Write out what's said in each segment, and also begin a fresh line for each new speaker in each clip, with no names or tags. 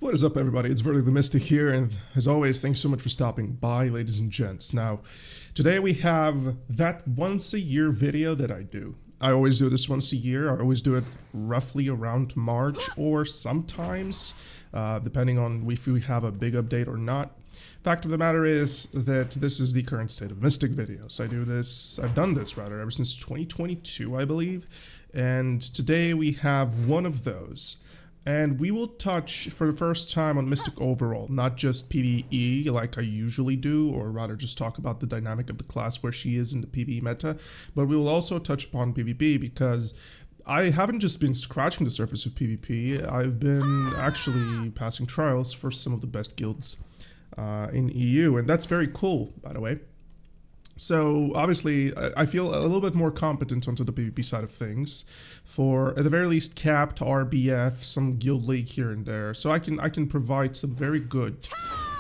What is up, everybody? It's Verdict the Mystic here, and as always, thanks so much for stopping by, ladies and gents. Now, today we have that once-a-year video that I do. I always do this once a year. I always do it roughly around March, or sometimes, depending on if we have a big update or not. Fact of the matter is that this is the current state of Mystic videos. I've done this rather, ever since 2022, I believe, and today we have one of those. And we will touch for the first time on Mystic overall, not just PvE like I usually do, or rather just talk about the dynamic of the class where she is in the PvE meta, but we will also touch upon PvP because I haven't just been scratching the surface of PvP, I've been actually passing trials for some of the best guilds in EU, and that's very cool, by the way. So obviously, I feel a little bit more competent onto the PvP side of things, for at the very least capped RBF, some guild league here and there. So I can provide some very good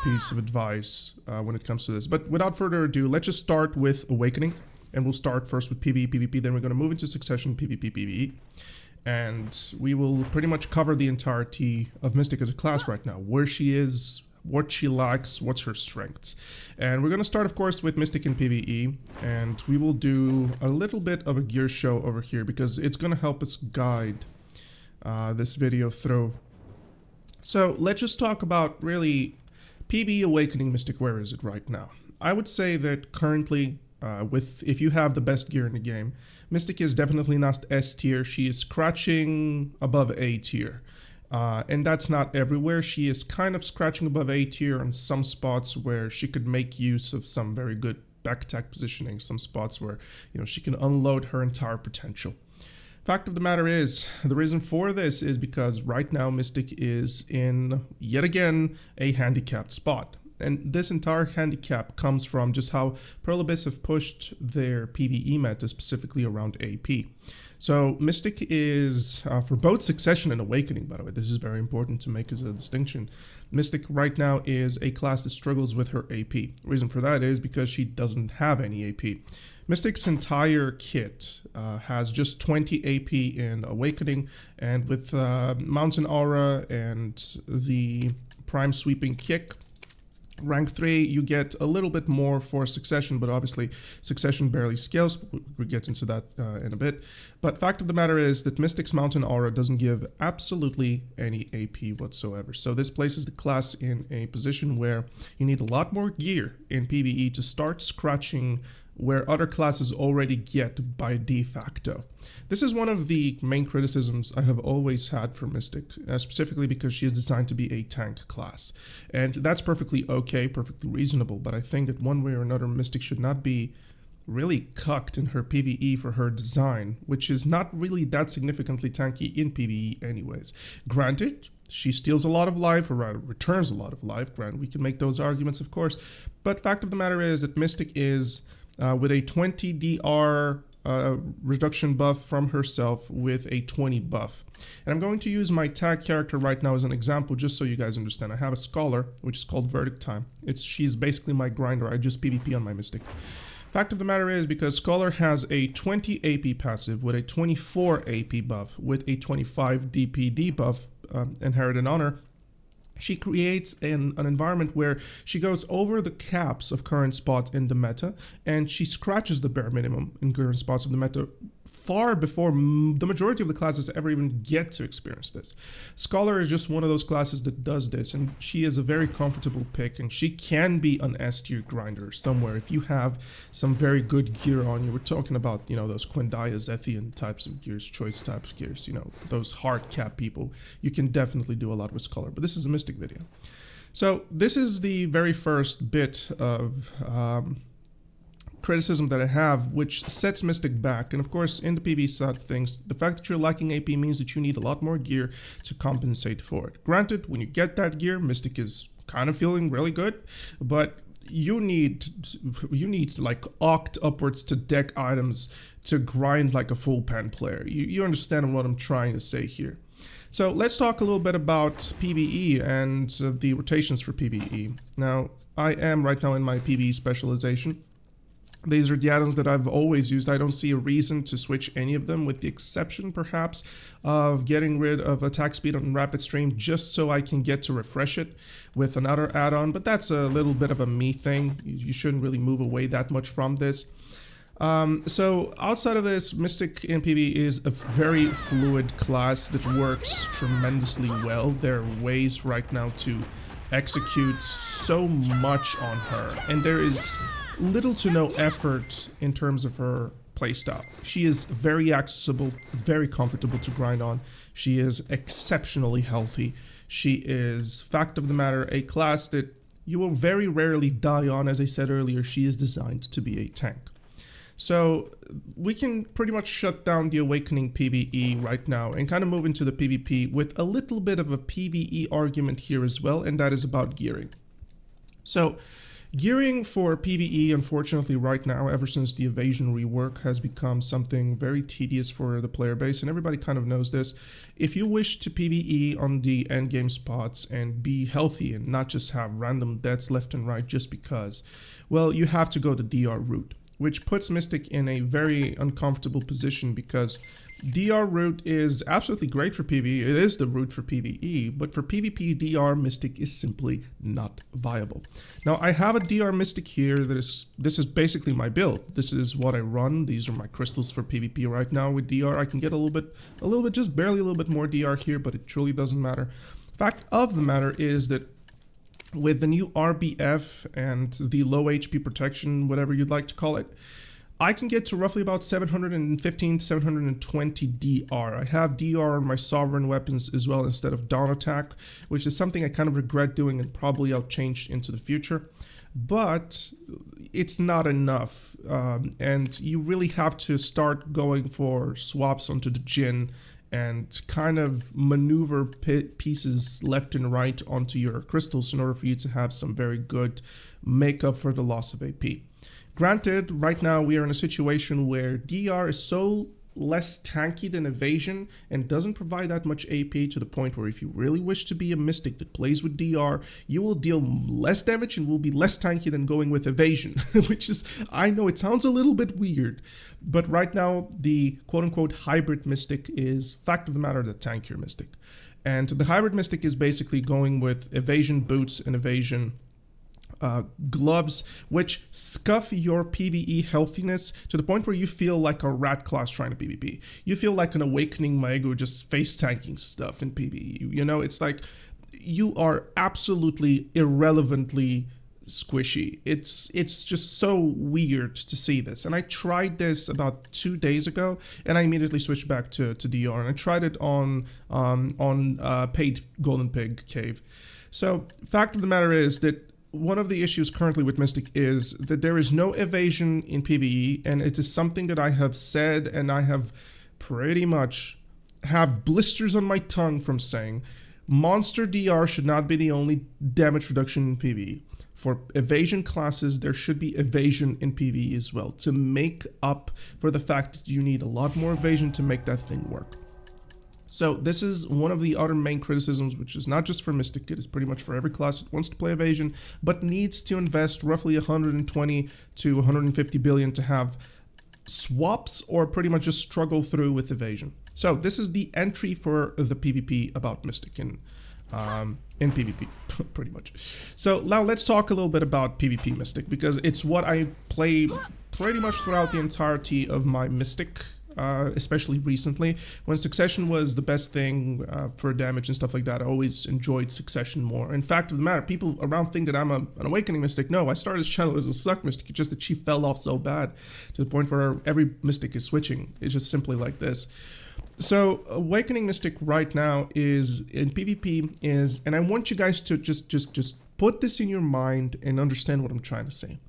piece of advice when it comes to this. But without further ado, let's just start with Awakening, and we'll start first with PvE, PvP. Then we're going to move into Succession, PvP, PvE, and we will pretty much cover the entirety of Mystic as a class right now, where she is, what she likes, what's her strengths. And we're going to start, of course, with Mystic and PvE, and we will do a little bit of a gear show over here because it's going to help us guide this video through. So let's just talk about really PvE Awakening Mystic. Where is it right now? I would say that currently, if you have the best gear in the game, Mystic is definitely not S tier. She is scratching above A tier. And that's not everywhere. She is kind of scratching above A tier on some spots where she could make use of some very good back attack positioning, some spots where, you know, she can unload her entire potential. Fact of the matter is, the reason for this is because right now Mystic is in, yet again, a handicapped spot. And this entire handicap comes from just how Pearl Abyss have pushed their PvE meta specifically around AP. So Mystic is, for both Succession and Awakening, by the way, this is very important to make as a distinction. Mystic right now is a class that struggles with her AP. The reason for that is because she doesn't have any AP. Mystic's entire kit has just 20 AP in Awakening, and with Mountain Aura and the Prime Sweeping Kick, Rank 3, you get a little bit more for Succession, but obviously Succession barely scales. We'll get into that in a bit. But fact of the matter is that Mystic's Mountain Aura doesn't give absolutely any AP whatsoever. So this places the class in a position where you need a lot more gear in PvE to start scratching where other classes already get by de facto. This is one of the main criticisms I have always had for Mystic, specifically because she is designed to be a tank class. And that's perfectly okay, perfectly reasonable, but I think that one way or another Mystic should not be really cucked in her PvE for her design, which is not really that significantly tanky in PvE anyways. Granted, she steals a lot of life, or rather returns a lot of life. Granted, we can make those arguments, of course, but fact of the matter is that Mystic is with a 20 DR reduction buff from herself with a 20 buff. And I'm going to use my tag character right now as an example just so you guys understand. I have a Scholar, which is called Verdict Time. She's basically my grinder. I just PvP on my Mystic. Fact of the matter is, because Scholar has a 20 AP passive with a 24 AP buff with a 25 DP debuff, Inherited Honor, she creates an environment where she goes over the caps of current spots in the meta, and she scratches the bare minimum in current spots of the meta far before the majority of the classes ever even get to experience this. Scholar is just one of those classes that does this, and she is a very comfortable pick, and she can be an S tier grinder somewhere if you have some very good gear on you. We're talking about, you know, those Quindaya, Zethian types of gears, choice types of gears, you know, those hard cap people. You can definitely do a lot with Scholar, but this is a Mystic video. So this is the very first bit of criticism that I have, which sets Mystic back. And of course, in the PvE side of things, the fact that you're lacking AP means that you need a lot more gear to compensate for it. Granted, when you get that gear, Mystic is kind of feeling really good, but you need like oct upwards to deck items to grind like a full pan player. You understand what I'm trying to say here. So let's talk a little bit about PvE and the rotations for PvE. Now, I am right now in my PvE specialization. These are the add-ons that I've always used. I don't see a reason to switch any of them, with the exception perhaps of getting rid of attack speed on rapid stream just so I can get to refresh it with another add-on, but that's a little bit of a me thing. You shouldn't really move away that much from this. So outside of this, Mystic in PvE is a very fluid class that works tremendously well. There are ways right now to execute so much on her, and there is little to no effort in terms of her playstyle. She is very accessible, very comfortable to grind on. She is exceptionally healthy. She is, fact of the matter, a class that you will very rarely die on. As I said earlier, she is designed to be a tank. So we can pretty much shut down the Awakening PvE right now and kind of move into the PvP with a little bit of a PvE argument here as well, and that is about gearing. So gearing for PvE, unfortunately right now, ever since the evasion rework, has become something very tedious for the player base, and everybody kind of knows this. If you wish to PvE on the endgame spots and be healthy and not just have random deaths left and right just because, well, you have to go the DR route, which puts Mystic in a very uncomfortable position because DR route is absolutely great for PvE. It is the route for PvE, but for PvP, DR Mystic is simply not viable. Now, I have a DR Mystic here this is basically my build. This is what I run. These are my crystals for PvP right now. With DR, I can get a little bit, just barely a little bit more DR here, but it truly doesn't matter. Fact of the matter is that with the new RBF and the low HP protection, whatever you'd like to call it, I can get to roughly about 715 to 720 DR. I have DR on my sovereign weapons as well instead of dawn attack, which is something I kind of regret doing and probably I'll change into the future. But it's not enough, and you really have to start going for swaps onto the Jhin and kind of maneuver pieces left and right onto your crystals in order for you to have some very good makeup for the loss of AP. Granted, right now we are in a situation where DR is so less tanky than evasion and doesn't provide that much AP to the point where if you really wish to be a Mystic that plays with DR, you will deal less damage and will be less tanky than going with evasion, which is, I know it sounds a little bit weird, but right now the quote-unquote hybrid Mystic is, fact of the matter, the tankier Mystic. And the hybrid Mystic is basically going with evasion boots and evasion gloves, which scuff your PvE healthiness to the point where you feel like a rat class trying to PvP. You feel like an Awakening Mago just face tanking stuff in PvE. You know, it's like you are absolutely irrelevantly squishy. It's just so weird to see this. And I tried this about 2 days ago, and I immediately switched back to DR. And I tried it on paid Golden Pig Cave. So fact of the matter is that one of the issues currently with Mystic is that there is no evasion in PvE, and it is something that I have said and I have pretty much have blisters on my tongue from saying. Monster DR should not be the only damage reduction in PvE. For evasion classes, there should be evasion in PvE as well to make up for the fact that you need a lot more evasion to make that thing work. So this is one of the other main criticisms, which is not just for Mystic, it is pretty much for every class that wants to play evasion, but needs to invest roughly 120 to 150 billion to have swaps or pretty much just struggle through with evasion. So this is the entry for the PvP about Mystic in PvP, pretty much. So now let's talk a little bit about PvP Mystic, because it's what I play pretty much throughout the entirety of my Mystic, especially recently. When Succession was the best thing for damage and stuff like that, I always enjoyed Succession more. In fact of the matter, people around think that I'm an Awakening Mystic. No, I started this channel as a Suck Mystic. It's just that she fell off so bad to the point where every Mystic is switching. It's just simply like this. So Awakening Mystic right now is in PvP is, and I want you guys to just put this in your mind and understand what I'm trying to say.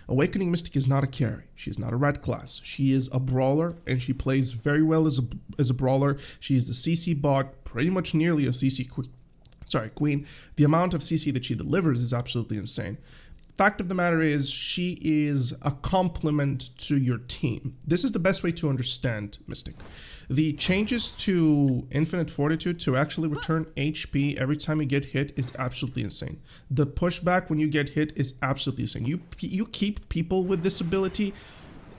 Awakening Mystic is not a carry. She is not a red class. She is a brawler, and she plays very well as a brawler. She is the CC bot, pretty much nearly a CC queen. The amount of CC that she delivers is absolutely insane. fact of the matter is, she is a complement to your team. This is the best way to understand Mystic. The changes to Infinite Fortitude to actually return HP every time you get hit is absolutely insane. The pushback when you get hit is absolutely insane. You keep people with this ability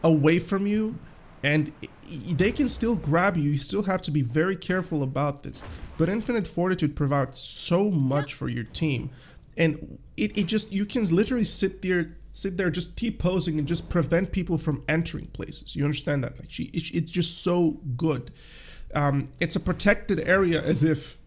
away from you, and they can still grab you. You still have to be very careful about this. But Infinite Fortitude provides so much for your team, and it just, you can literally sit there just T-posing and just prevent people from entering places. You understand that? Like it's just so good. It's a protected area, as if.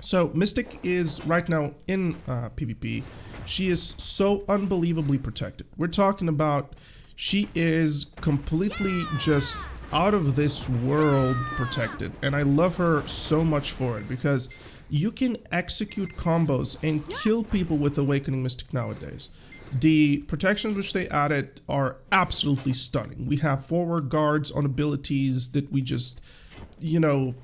So Mystic is right now in PvP. She is so unbelievably protected. We're talking about, she is completely just out of this world protected, and I love her so much for it, because you can execute combos and kill people with Awakening Mystic nowadays. The protections which they added are absolutely stunning. We have forward guards on abilities that we just, you know,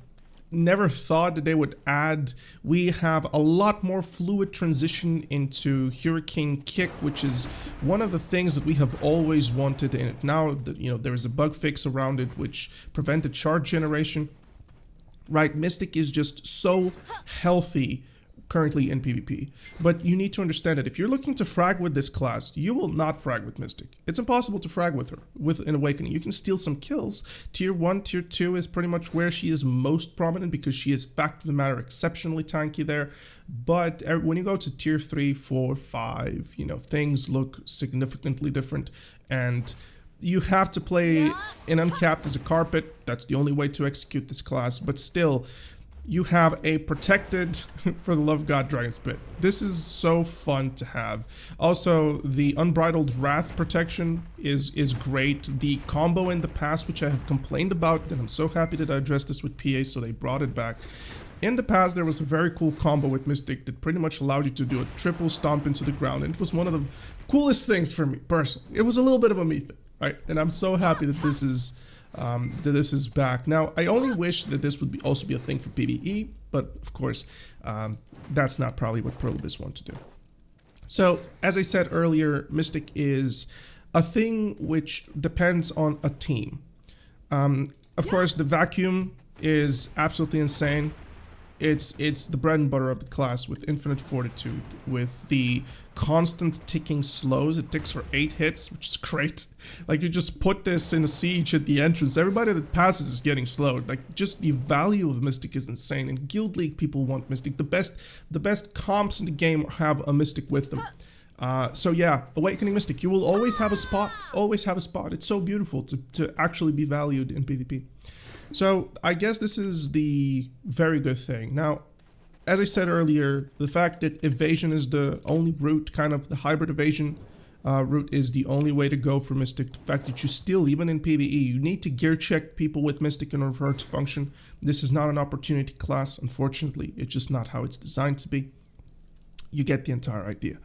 never thought that they would add. We have a lot more fluid transition into Hurricane Kick, which is one of the things that we have always wanted in it. Now, you know, there is a bug fix around it which prevented charge generation. Right, Mystic is just so healthy currently in PvP, but you need to understand that if you're looking to frag with this class, you will not frag with Mystic. It's impossible to frag with her with an Awakening. You can steal some kills. Tier 1, Tier 2 is pretty much where she is most prominent, because she is, fact of the matter, exceptionally tanky there. But when you go to Tier 3, 4, 5, you know, things look significantly different, and you have to play in Uncapped as a carpet. That's the only way to execute this class, but still, you have a protected, for the love of God, Dragon Spit. This is so fun to have. Also, the Unbridled Wrath protection is great. The combo in the past, which I have complained about, and I'm so happy that I addressed this with PA, so they brought it back. In the past, there was a very cool combo with Mystic that pretty much allowed you to do a triple stomp into the ground, and it was one of the coolest things for me, personally. It was a little bit of a me thing, right? And I'm so happy that this is back. Now, I only wish that this would also be a thing for PvE, but of course, that's not probably what Perlibis want to do. So, as I said earlier, Mystic is a thing which depends on a team. Of course, the vacuum is absolutely insane. It's the bread and butter of the class, with Infinite Fortitude, with the constant ticking slows. It ticks for 8 hits, which is great. Like, you just put this in a siege at the entrance, everybody that passes is getting slowed. Like, just the value of Mystic is insane. In Guild League, people want Mystic. The best comps in the game have a Mystic with them. So yeah, Awakening Mystic, you will always have a spot. Always have a spot. It's so beautiful to actually be valued in PvP. So I guess this is the very good thing. Now, as I said earlier, the fact that evasion is the only route, kind of the hybrid evasion route, is the only way to go for Mystic. The fact that you still, even in PvE, you need to gear check people with Mystic in order for her to function. This is not an opportunity class, unfortunately. It's just not how it's designed to be. You get the entire idea.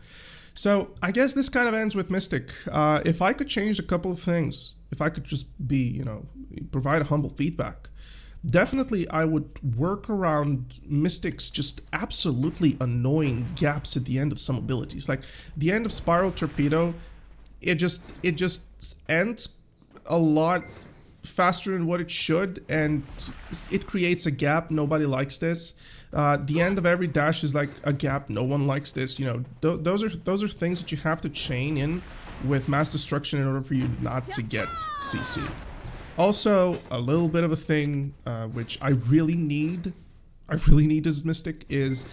So I guess this kind of ends with Mystic. If I could change a couple of things, if I could just be, you know, provide a humble feedback, definitely I would work around Mystic's just absolutely annoying gaps at the end of some abilities. Like the end of Spiral Torpedo, it just ends a lot faster than what it should, and it creates a gap. Nobody likes this. The end of every dash is like a gap. No one likes this. You know, those are things that you have to chain in with mass destruction in order for you not to get CC. Also, a little bit of a thing which I really need as Mystic, is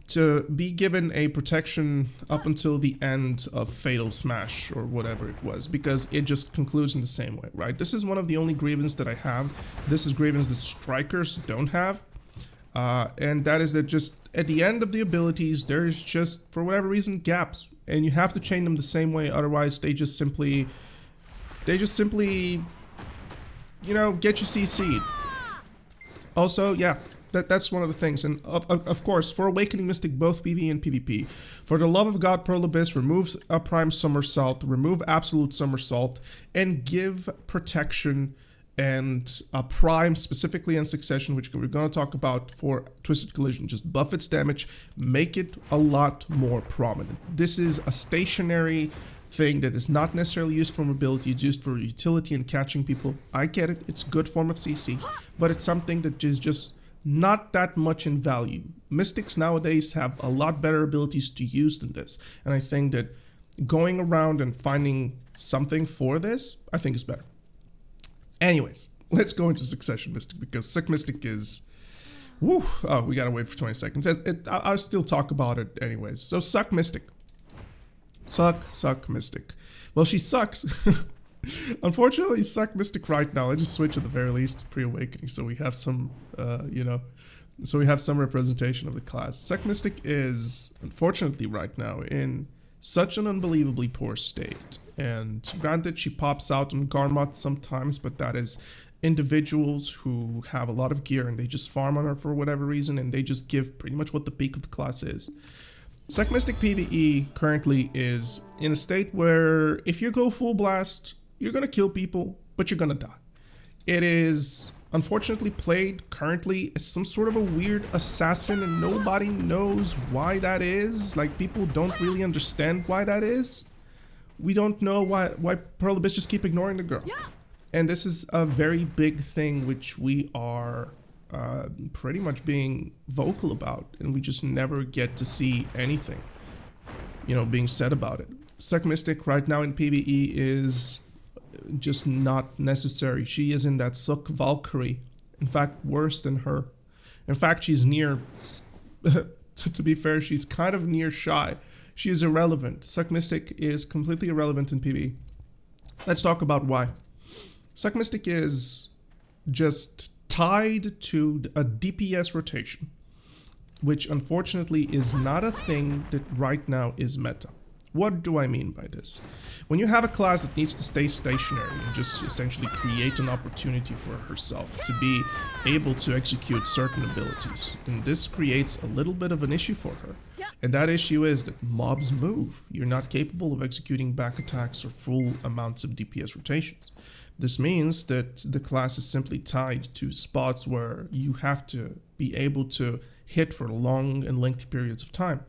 to be given a protection up until the end of Fatal Smash or whatever it was, because it just concludes in the same way, right? This is one of the only grievance that I have. This is grievance that strikers don't have. And that is that just at the end of the abilities, there's just, for whatever reason, gaps, and you have to chain them the same way. Otherwise, they just simply, you know, get you CC'd. Also, yeah, that's one of the things. And of course, for Awakening Mystic, both PvE and PvP, for the love of God, Perlibis removes a Prime Somersault, remove Absolute Somersault, and give protection and a prime, specifically in Succession, which we're going to talk about for Twisted Collision. Just buff its damage, make it a lot more prominent. This is a stationary thing that is not necessarily used for mobility, it's used for utility and catching people. I get it, it's a good form of CC, but it's something that is just not that much in value. Mystics nowadays have a lot better abilities to use than this, and I think that going around and finding something for this, I think is better. Anyways, let's go into Succession Mystic, because Suck Mystic is... Woo! Oh, we gotta wait for 20 seconds. I'll still talk about it anyways. So Suck Mystic. Suck Mystic. Well, she sucks. Unfortunately, Suck Mystic right now. I just switch at the very least to Pre-Awakening, so we have some, so we have some representation of the class. Suck Mystic is, unfortunately right now, in such an unbelievably poor state. And granted, she pops out on Garmot sometimes, but that is individuals who have a lot of gear and they just farm on her for whatever reason, and they just give pretty much what the peak of the class is. Suck Mystic PvE currently is in a state where if you go full blast, you're gonna kill people, but you're gonna die. It is unfortunately played currently as some sort of a weird assassin, and nobody knows why that is. Like, people don't really understand why that is. We don't know why Pearl Abyss just keep ignoring the girl. And this is a very big thing which we are pretty much being vocal about, and we just never get to see anything, you know, being said about it. Suck Mystic right now in PvE is just not necessary. She is in that Suck Valkyrie. In fact, worse than her. In fact, she's near, to be fair, she's kind of near shy. She is irrelevant. Suck Mystic is completely irrelevant in PvE. Let's talk about why. Suck Mystic is just tied to a DPS rotation, which unfortunately is not a thing that right now is meta. What do I mean by this? When you have a class that needs to stay stationary and just essentially create an opportunity for herself to be able to execute certain abilities, then this creates a little bit of an issue for her. And that issue is that mobs move. You're not capable of executing back attacks or full amounts of DPS rotations. This means that the class is simply tied to spots where you have to be able to hit for long and lengthy periods of time.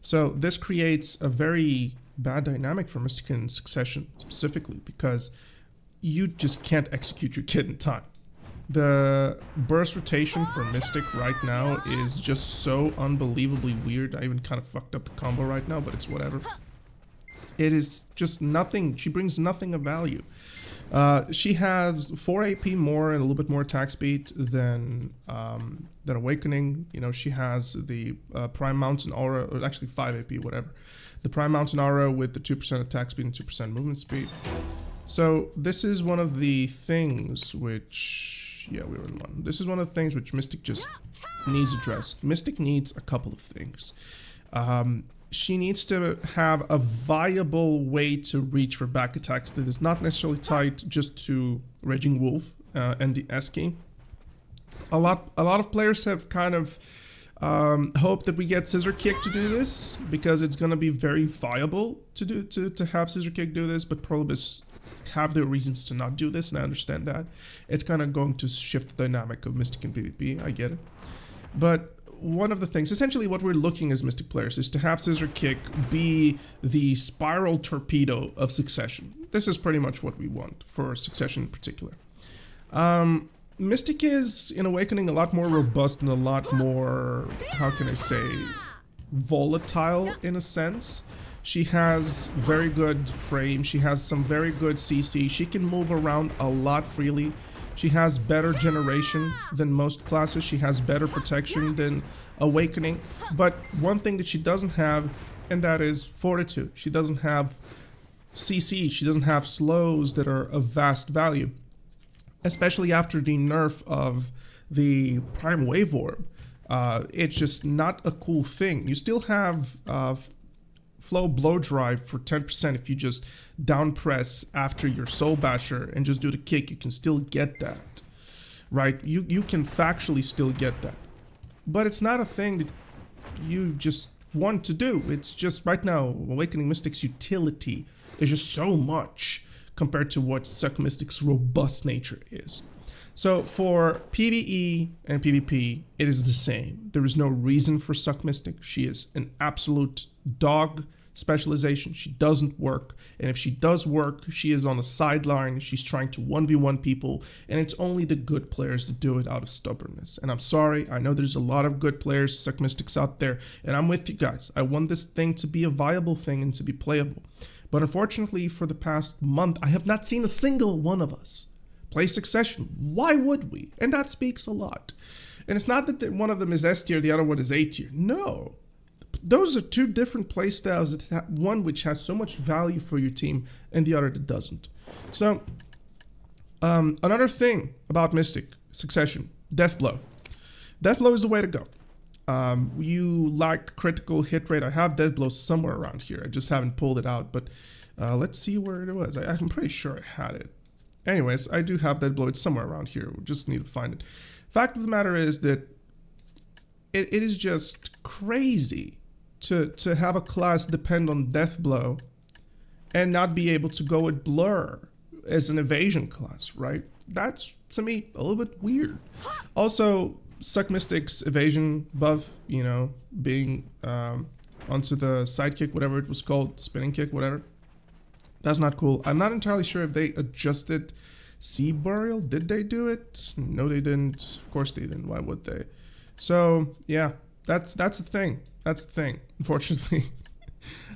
So this creates a very bad dynamic for Mystic in Succession specifically, because you just can't execute your kit in time. The burst rotation for Mystic right now is just so unbelievably weird. I even kind of fucked up the combo right now, but it's whatever. It is just nothing. She brings nothing of value. She has 4 AP more and a little bit more attack speed than Awakening. You know, she has the Prime Mountain Aura, or actually 5 AP, whatever. The Prime Mountain Aura with the 2% attack speed and 2% movement speed. So this is one of the things which, yeah, we were in one. This is one of the things which Mystic just needs addressed. Mystic needs a couple of things. She needs to have a viable way to reach for back attacks that is not necessarily tied just to Raging Wolf and the S key. A lot of players have kind of hoped that we get Scissor Kick to do this, because it's gonna be very viable to have Scissor Kick do this, but Pearl Abyss have their reasons to not do this, and I understand that. It's kind of going to shift the dynamic of Mystic and PvP, I get it. But one of the things, essentially what we're looking as Mystic players, is to have Scissor Kick be the spiral torpedo of Succession. This is pretty much what we want for Succession in particular. Mystic is, in Awakening, a lot more robust and a lot more, how can I say, volatile in a sense. She has very good frame, she has some very good CC, she can move around a lot freely. She has better generation than most classes, she has better protection than Awakening, but one thing that she doesn't have, and that is Fortitude. She doesn't have CC, she doesn't have slows that are of vast value, especially after the nerf of the Prime Wave Orb. It's just not a cool thing. You still have Flow Blow Drive for 10% if you just down press after your Soul Basher and just do the kick. You can still get that, right? You can factually still get that, but it's not a thing that you just want to do. It's just right now Awakening Mystic's utility is just so much compared to what Suck Mystic's robust nature is. So for PvE and PvP, it is the same. There is no reason for Suck Mystic. She is an absolute dog specialization. She doesn't work, and if she does work, she is on the sideline. She's trying to 1v1 people, and it's only the good players that do it out of stubbornness. And I'm sorry, I know there's a lot of good players, Suck Mystics out there, and I'm with you guys. I want this thing to be a viable thing and to be playable. But unfortunately, for the past month, I have not seen a single one of us play Succession. Why would we? And that speaks a lot. And it's not that one of them is S tier, the other one is A tier. No. Those are two different playstyles, one which has so much value for your team and the other that doesn't. So, another thing about Mystic, Succession, Deathblow. Deathblow is the way to go. You like critical hit rate. I have Deathblow somewhere around here. I just haven't pulled it out, but let's see where it was. I'm pretty sure I had it. Anyways, I do have Deathblow. It's somewhere around here. We just need to find it. Fact of the matter is that it is just crazy to have a class depend on Deathblow and not be able to go with Blur as an evasion class, right? That's, to me, a little bit weird. Also, Suck Mystic's evasion buff, you know, being onto the sidekick, whatever it was called, spinning kick, whatever. That's not cool. I'm not entirely sure if they adjusted Sea Burial. Did they do it? No, they didn't. Of course they didn't. Why would they? So, yeah, that's the thing. That's the thing, unfortunately.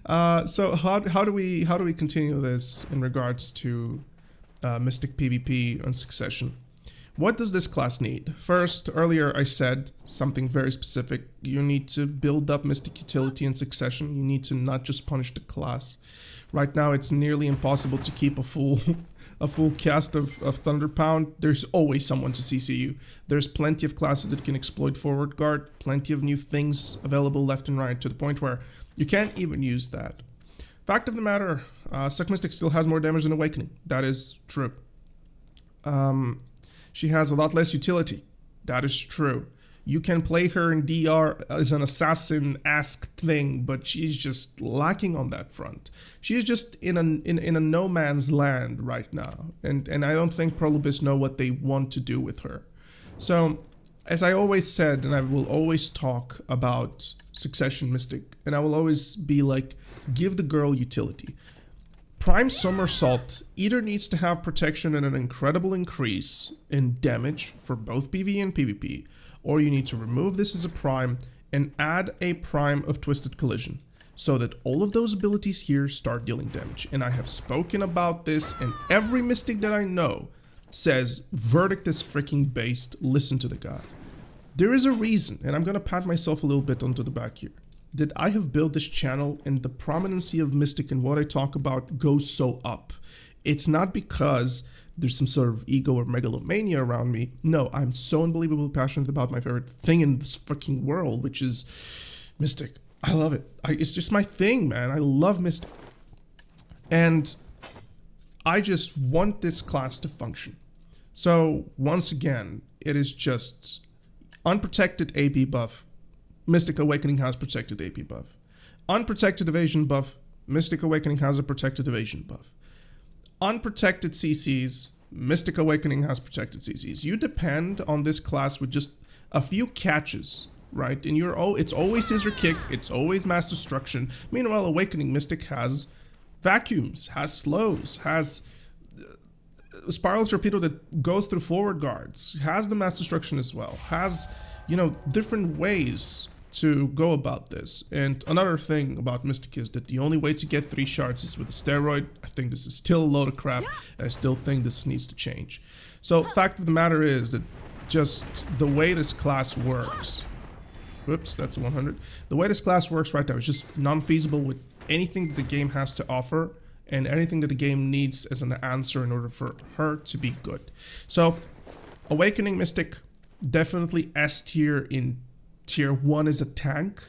So how do we continue this in regards to Mystic PvP on Succession? What does this class need? First, earlier I said something very specific. You need to build up Mystic utility in Succession. You need to not just punish the class. Right now, it's nearly impossible to keep a full cast of Thunder Pound. There's always someone to CC you. There's plenty of classes that can exploit forward guard, plenty of new things available left and right, to the point where you can't even use that. Fact of the matter, Suck Mystic still has more damage than Awakening. That is true. She has a lot less utility. That is true. You can play her in DR as an assassin-esque thing, but she's just lacking on that front. She is just in a no man's land right now, and I don't think Prolubis know what they want to do with her. So, as I always said, and I will always talk about Succession Mystic, and I will always be like, give the girl utility. Prime Somersault either needs to have protection and an incredible increase in damage for both PvE and PvP, or you need to remove this as a prime and add a prime of Twisted Collision so that all of those abilities here start dealing damage. And I have spoken about this, and every Mystic that I know says Verdict is freaking based. Listen to the guy. There is a reason, and I'm gonna pat myself a little bit onto the back here, that I have built this channel and the prominency of Mystic and what I talk about goes so up. It's not because there's some sort of ego or megalomania around me. No, I'm so unbelievably passionate about my favorite thing in this freaking world, which is Mystic. I love it. It's just my thing, man. I love Mystic. And I just want this class to function. So, once again, it is just unprotected AP buff. Mystic Awakening has protected AP buff. Unprotected evasion buff. Mystic Awakening has a protected evasion buff. Unprotected CCs, Mystic Awakening has protected CCs. You depend on this class with just a few catches, right? And it's always Scissor Kick, it's always Mass Destruction. Meanwhile, Awakening Mystic has vacuums, has slows, has Spiral Torpedo that goes through forward guards, has the Mass Destruction as well, has, you know, different ways to go about this. And another thing about Mystic is that the only way to get 3 shards is with a steroid. I think this is still a load of crap, and I still think this needs to change. So, fact of the matter is that just the way this class works, whoops, that's a 100. The way this class works right now is just non-feasible with anything that the game has to offer and anything that the game needs as an answer in order for her to be good. So, Awakening Mystic, definitely S tier in tier 1 as a tank,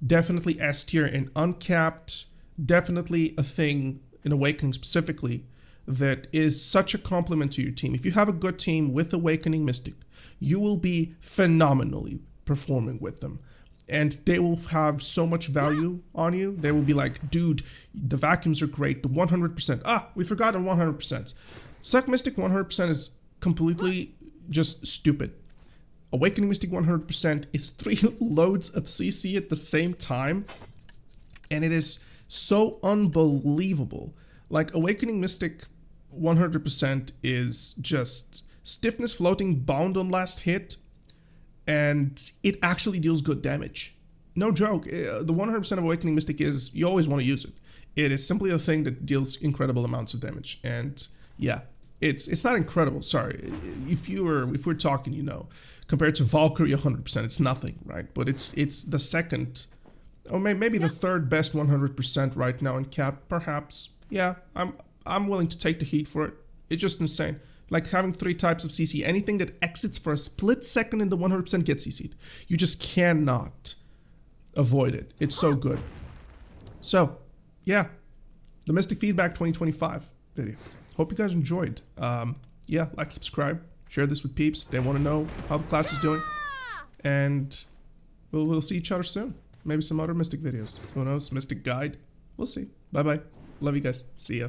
definitely S tier in uncapped, definitely a thing in Awakening specifically that is such a compliment to your team. If you have a good team with Awakening Mystic, you will be phenomenally performing with them. and they will have so much value on you. They will be like, dude, the vacuums are great, the 100%. Ah, we forgot on 100%. Suck Mystic 100% is completely just stupid. Awakening Mystic 100% is 3 loads of CC at the same time, and it is so unbelievable. Like, Awakening Mystic 100% is just stiffness floating bound on last hit, and it actually deals good damage. No joke. The 100% of Awakening Mystic is, you always want to use it. It is simply a thing that deals incredible amounts of damage. And yeah, it's not incredible, sorry. If we're talking, you know, compared to Valkyrie 100%, it's nothing, right? But it's the second, or maybe the third best 100% right now in cap, perhaps. Yeah, I'm willing to take the heat for it. It's just insane. Like having 3 types of CC, anything that exits for a split second in the 100% gets CC'd. You just cannot avoid it. It's so good. So, yeah, the Mystic Feedback 2025 video. Hope you guys enjoyed. Yeah, like, subscribe, share this with peeps. They want to know how the class is doing. And we'll see each other soon. Maybe some other Mystic videos. Who knows? Mystic Guide. We'll see. Bye-bye. Love you guys. See ya.